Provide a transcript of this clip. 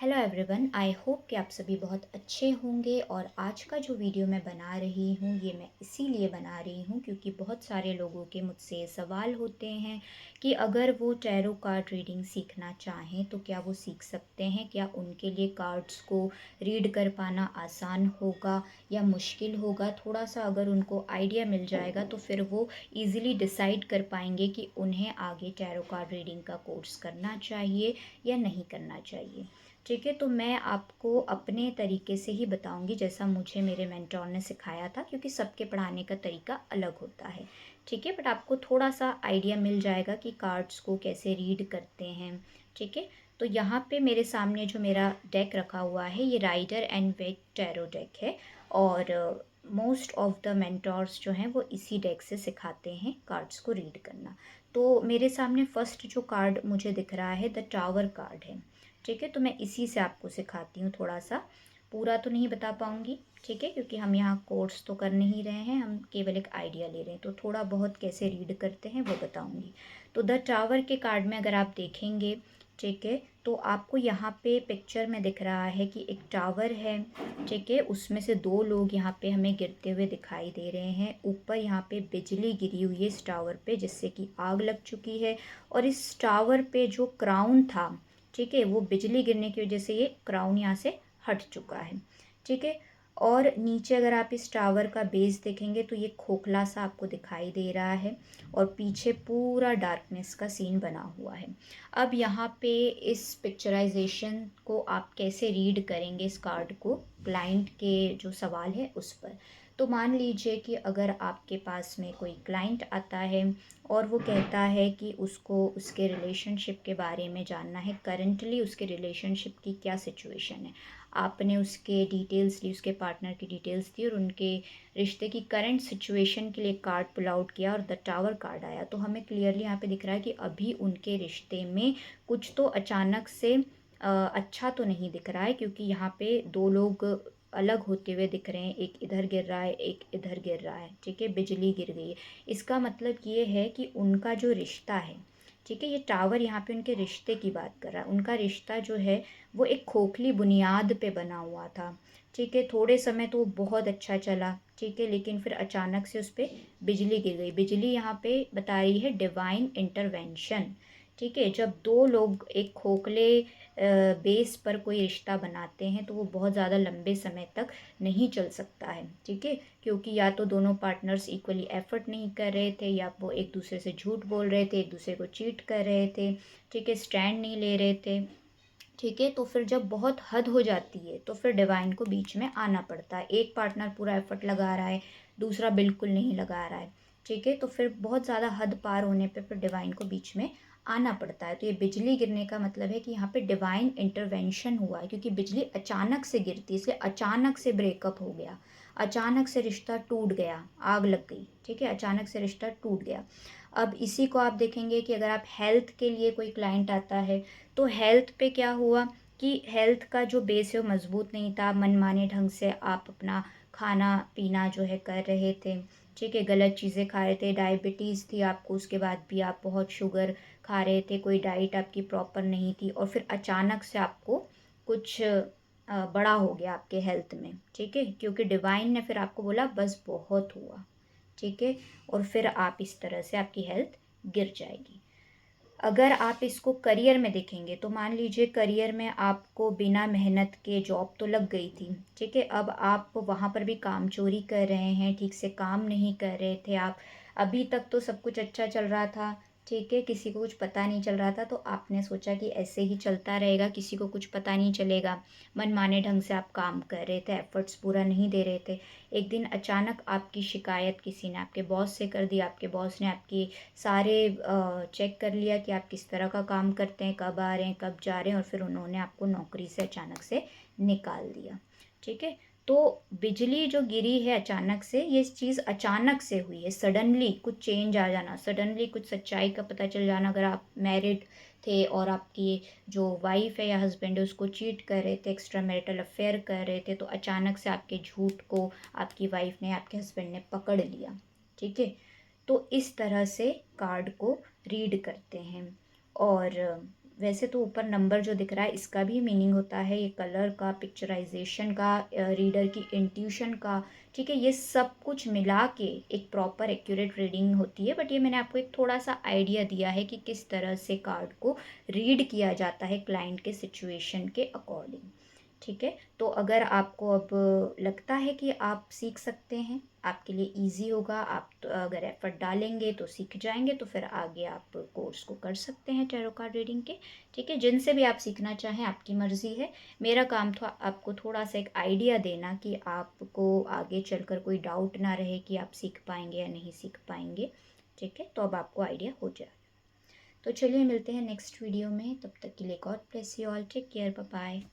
Hello everyone, I hope कि आप सभी बहुत अच्छे होंगे। और आज का जो वीडियो मैं बना रही हूँ ये मैं इसीलिए बना रही हूँ क्योंकि बहुत सारे लोगों के मुझसे सवाल होते हैं कि अगर वो टैरो कार्ड रीडिंग सीखना चाहें तो क्या वो सीख सकते हैं, क्या उनके लिए कार्ड्स को रीड कर पाना आसान होगा या मुश्किल होगा। थोड़ा सा अगर उनको आइडिया मिल जाएगा तो फिर वो ईज़िली डिसाइड कर पाएंगे कि उन्हें आगे टैरो कार्ड रीडिंग का कोर्स करना चाहिए या नहीं करना चाहिए। ठीक है, तो मैं आपको अपने तरीके से ही बताऊंगी जैसा मुझे मेरे मेंटोर ने सिखाया था, क्योंकि सबके पढ़ाने का तरीका अलग होता है। ठीक है, बट आपको थोड़ा सा आइडिया मिल जाएगा कि कार्ड्स को कैसे रीड करते हैं। ठीक है, तो यहाँ पे मेरे सामने जो मेरा डेक रखा हुआ है ये rider and wait tarot deck है। और मोस्ट ऑफ द मेंटोर्स जो हैं वो इसी डेक से सिखाते हैं कार्ड्स को रीड करना। तो मेरे सामने फर्स्ट जो कार्ड मुझे दिख रहा है द टावर कार्ड है। ठीक है, तो मैं इसी से आपको सिखाती हूँ। थोड़ा सा पूरा तो नहीं बता पाऊँगी, ठीक है, क्योंकि हम यहाँ कोर्स तो कर नहीं रहे हैं, हम केवल एक आइडिया ले रहे हैं। तो थोड़ा बहुत कैसे रीड करते हैं वो बताऊँगी। तो द टावर के कार्ड में अगर आप देखेंगे, ठीक है, तो आपको यहाँ पे पिक्चर में दिख रहा है कि एक टावर है। ठीक है, उसमें से दो लोग यहाँ पे हमें गिरते हुए दिखाई दे रहे हैं। ऊपर यहाँ पे बिजली गिरी हुई है इस टावर पे, जिससे कि आग लग चुकी है। और इस टावर पे जो क्राउन था, ठीक है, वो बिजली गिरने की वजह से ये क्राउन यहाँ से हट चुका है। ठीक है, और नीचे अगर आप इस टावर का बेस देखेंगे तो ये खोखला सा आपको दिखाई दे रहा है और पीछे पूरा डार्कनेस का सीन बना हुआ है। अब यहाँ पे इस पिक्चराइजेशन को आप कैसे रीड करेंगे इस कार्ड को, क्लाइंट के जो सवाल है उस पर। तो मान लीजिए कि अगर आपके पास में कोई क्लाइंट आता है और वो कहता है कि उसको उसके रिलेशनशिप के बारे में जानना है, करंटली उसके रिलेशनशिप की क्या सिचुएशन है। आपने उसके डिटेल्स ली, उसके पार्टनर की डिटेल्स दी और उनके रिश्ते की करंट सिचुएशन के लिए कार्ड पुल आउट किया और द टावर कार्ड आया। तो हमें क्लियरली यहाँ पे दिख रहा है कि अभी उनके रिश्ते में कुछ तो अचानक से अच्छा तो नहीं दिख रहा है, क्योंकि यहाँ पे दो लोग अलग होते हुए दिख रहे हैं। एक इधर गिर रहा है, एक इधर गिर रहा है। ठीक है, बिजली गिर गई है। इसका मतलब ये है कि उनका जो रिश्ता है, ठीक है, ये टावर यहाँ पे उनके रिश्ते की बात कर रहा है। उनका रिश्ता जो है वो एक खोखली बुनियाद पे बना हुआ था। ठीक है, थोड़े समय तो वो बहुत अच्छा चला, ठीक है, लेकिन फिर अचानक से उस पर बिजली गिर गई। बिजली यहाँ पे बता रही है डिवाइन इंटरवेंशन। ठीक है, जब दो लोग एक खोखले बेस पर कोई रिश्ता बनाते हैं तो वो बहुत ज़्यादा लंबे समय तक नहीं चल सकता है। ठीक है, क्योंकि या तो दोनों पार्टनर्स इक्वली एफर्ट नहीं कर रहे थे, या वो एक दूसरे से झूठ बोल रहे थे, एक दूसरे को चीट कर रहे थे। ठीक है, स्टैंड नहीं ले रहे थे। ठीक है, तो फिर जब बहुत हद हो जाती है तो फिर डिवाइन को बीच में आना पड़ता है। एक पार्टनर पूरा एफर्ट लगा रहा है, दूसरा बिल्कुल नहीं लगा रहा है। ठीक है, तो फिर बहुत ज़्यादा हद पार होने पे फिर डिवाइन को बीच में आना पड़ता है। तो ये बिजली गिरने का मतलब है कि यहाँ पे डिवाइन इंटरवेंशन हुआ है, क्योंकि बिजली अचानक से गिरती है, इसलिए अचानक से ब्रेकअप हो गया, अचानक से रिश्ता टूट गया, आग लग गई। ठीक है, अचानक से रिश्ता टूट गया। अब इसी को आप देखेंगे कि अगर आप हेल्थ के लिए कोई क्लाइंट आता है तो हेल्थ पे क्या हुआ कि हेल्थ का जो बेस है वो मजबूत नहीं था। मनमाने ढंग से आप अपना खाना पीना जो है कर रहे थे। ठीक है, गलत चीज़ें खा रहे थे, डायबिटीज़ थी आपको, उसके बाद भी आप बहुत शुगर खा रहे थे, कोई डाइट आपकी प्रॉपर नहीं थी, और फिर अचानक से आपको कुछ बड़ा हो गया आपके हेल्थ में। ठीक है, क्योंकि डिवाइन ने फिर आपको बोला बस बहुत हुआ। ठीक है, और फिर आप इस तरह से आपकी हेल्थ गिर जाएगी। अगर आप इसको करियर में देखेंगे तो मान लीजिए करियर में आपको बिना मेहनत के जॉब तो लग गई थी। ठीक है, अब आप वहाँ पर भी काम चोरी कर रहे हैं, ठीक से काम नहीं कर रहे थे आप। अभी तक तो सब कुछ अच्छा चल रहा था, ठीक है, किसी को कुछ पता नहीं चल रहा था, तो आपने सोचा कि ऐसे ही चलता रहेगा, किसी को कुछ पता नहीं चलेगा। मनमाने ढंग से आप काम कर रहे थे, एफर्ट्स पूरा नहीं दे रहे थे। एक दिन अचानक आपकी शिकायत किसी ने आपके बॉस से कर दी। आपके बॉस ने आपकी सारे चेक कर लिया कि आप किस तरह का काम करते हैं, कब आ रहे हैं, कब जा रहे हैं, और फिर उन्होंने आपको नौकरी से अचानक से निकाल दिया। ठीक है, तो बिजली जो गिरी है अचानक से, ये चीज़ अचानक से हुई है, सडनली कुछ चेंज आ जाना, सडनली कुछ सच्चाई का पता चल जाना। अगर आप मैरिड थे और आपकी जो वाइफ है या हस्बैंड है उसको चीट कर रहे थे, एक्स्ट्रा मैरिटल अफेयर कर रहे थे, तो अचानक से आपके झूठ को आपकी वाइफ ने, आपके हस्बैंड ने पकड़ लिया। ठीक है, तो इस तरह से कार्ड को रीड करते हैं। और वैसे तो ऊपर नंबर जो दिख रहा है इसका भी मीनिंग होता है, ये कलर का, पिक्चराइजेशन का, रीडर की इंट्यूशन का, ठीक है, ये सब कुछ मिला के एक प्रॉपर एक्यूरेट रीडिंग होती है। बट ये मैंने आपको एक थोड़ा सा आइडिया दिया है कि किस तरह से कार्ड को रीड किया जाता है क्लाइंट के सिचुएशन के अकॉर्डिंग, ठीक है। तो अगर आपको अब लगता है कि आप सीख सकते हैं, आपके लिए इजी होगा, आप तो अगर एफर्ट डालेंगे तो सीख जाएंगे, तो फिर आगे आप कोर्स को कर सकते हैं टैरो कार्ड रीडिंग के, ठीक है। जिनसे भी आप सीखना चाहें आपकी मर्ज़ी है। मेरा काम था आपको थोड़ा सा एक आइडिया देना कि आपको आगे चलकर कोई डाउट ना रहे कि आप सीख पाएंगे या नहीं सीख पाएंगे, ठीक है। तो अब आपको आइडिया हो जाए। तो चलिए मिलते हैं नेक्स्ट वीडियो में, तब तक के लिए God bless you all, take care, bye bye.